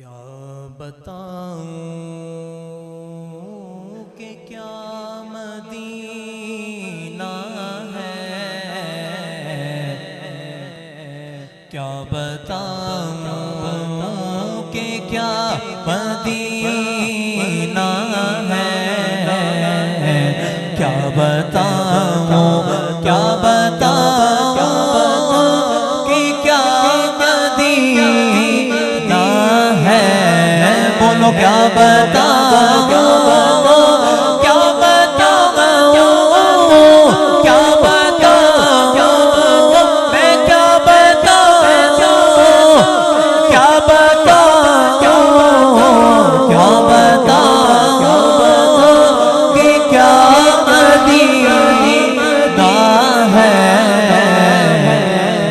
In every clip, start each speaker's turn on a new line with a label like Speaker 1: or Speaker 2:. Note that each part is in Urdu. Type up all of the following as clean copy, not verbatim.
Speaker 1: کیا بتاؤں کہ کیا مدینہ ہے، کیا بتاؤں کہ کیا مدینہ ہے، کیا بتاؤں کیا بتاؤں کہ کیا مدینہ ہے، بولو کیا بتاؤں کیا بتاؤں کیا بتاؤں میں کیا بتاؤں کیا بتاؤں کیا بتاؤں کہ کیا مدینہ ہے،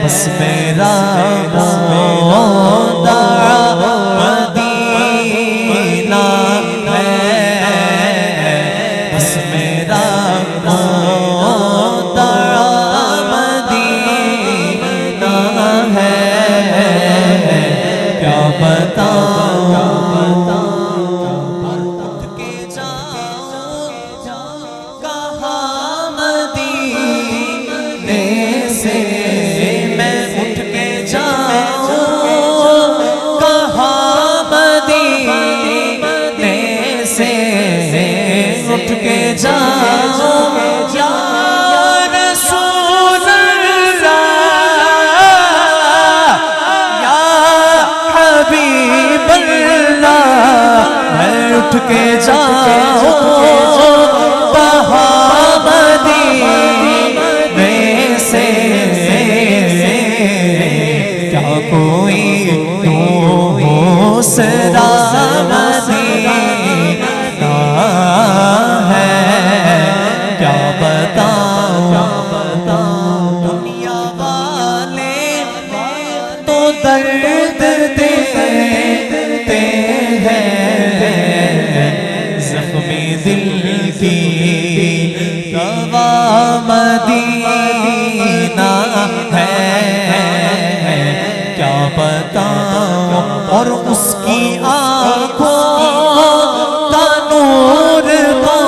Speaker 1: بس میرا اٹھ کے جاؤں یا رسول اللہ یا حبیب اللہ، میں اٹھ کے جاؤں کہاں مدینے سے، کیا کوئی دوسرا درد دیتے ہیں، زخمی دل کی دوا مدینہ ہے، کیا بتاؤں اور اس کی آنکھوں کا نور کو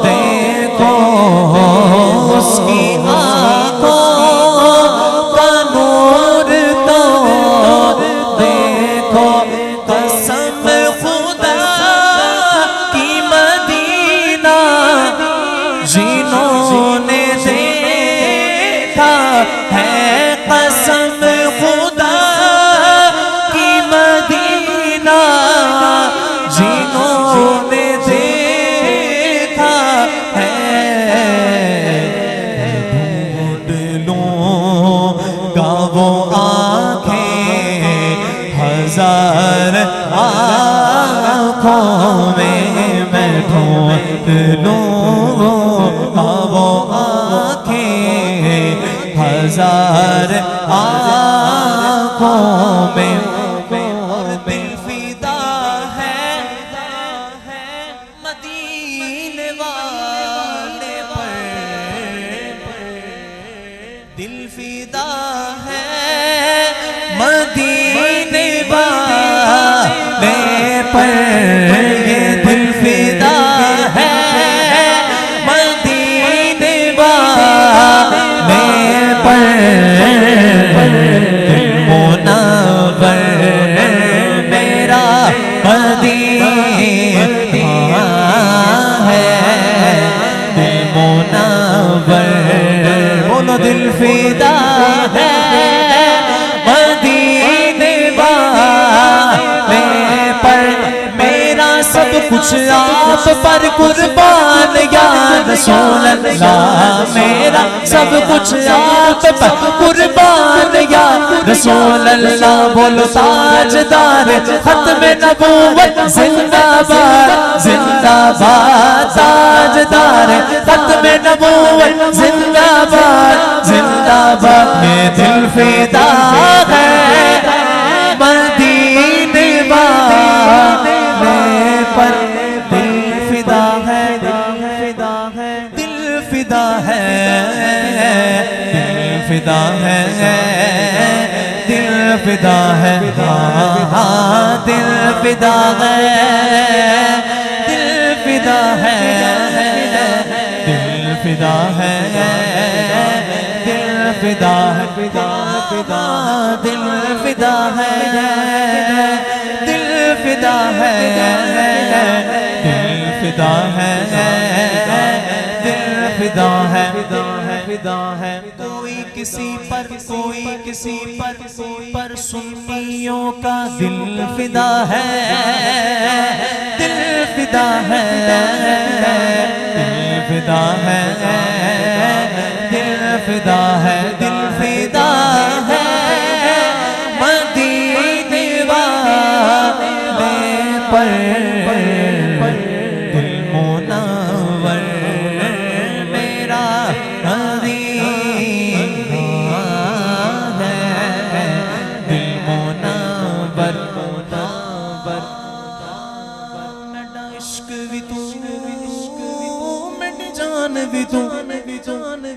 Speaker 1: دیکھو، اس کی آنکھوں جنہوں نے دیکھا ہے، قسم خدا کی مدینہ، جنہوں نے دیکھا ہے، ڈھونڈ لوں گا وہ آنکھیں ہزار آنکھوں میں، میں ڈھونڈ لوں وہ آنکھیں ہزار آنکھوں میں، اور دل فدا ہے مدینے والے پر، دل فدا ہے مدینے والے پر، یہ دل فدا ہے میرا مدینہ ہے، دل منور، بولو دل فدا ہے مدینے والے پر، میرا سب کچھ آپ پر قربان یا رسول اللہ، میرا سب کچھ آپ پر قربان یا رسول اللہ، بولو تاجدار ختم نبوت زندہ باد زندہ باد، تاجدار ختم نبوت زندہ باد زندہ باد، میں دل فدا ہے مدینے والے پر، دل فدا ہے دل فدا ہے دل فدا ہے دل فدا ہے، فدا ہے دل فدا ہے دل فدا ہے دل فدا ہے فدا فدا دل فدا ہے دل فدا ہے دل فدا ہے دل فدا ہے فدا ہے کوئی کسی پر سنیوں کا دل فدا ہے دل فدا ہے دل فدا ہے دل فدا ہے دل فدا ہے مدینے والے پر دل منور میرا مدینہ ہے دل منور میرا عشق بھی تو میری جان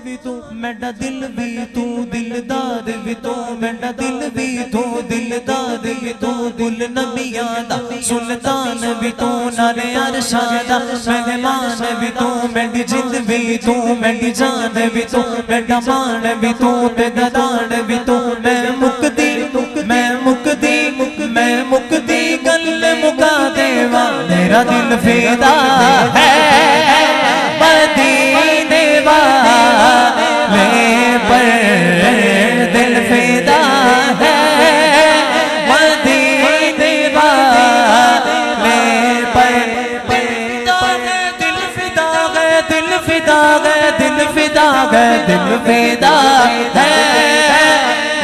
Speaker 1: بھی تو میرا دل بھی تو دلدار بھی تو میرا دل بھی تو دلدار بھی تو گل نبیاں دا سلطان بھی تو نارے عرشاں دا مہمان بھی تو میری جند بھی تو میری جان بھی تو میرا مان بھی تو تیرا دان بھی تو میں مکدی گل مکا دیوا میرا دل فدا ہے مدینے والے پر دل فدا ہے مدینے والے پر دل فدا ہے دل فدا ہے دل فدا ہے دل فدا ہے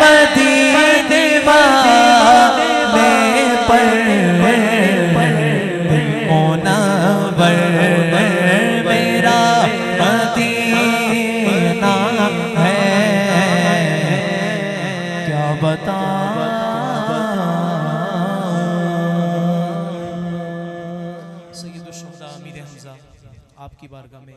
Speaker 1: مدینے والے پر دل منور میرا مدینہ ہے کیا بتاؤں سید الشہداء امیر حمزہ آپ کی بارگاہ میں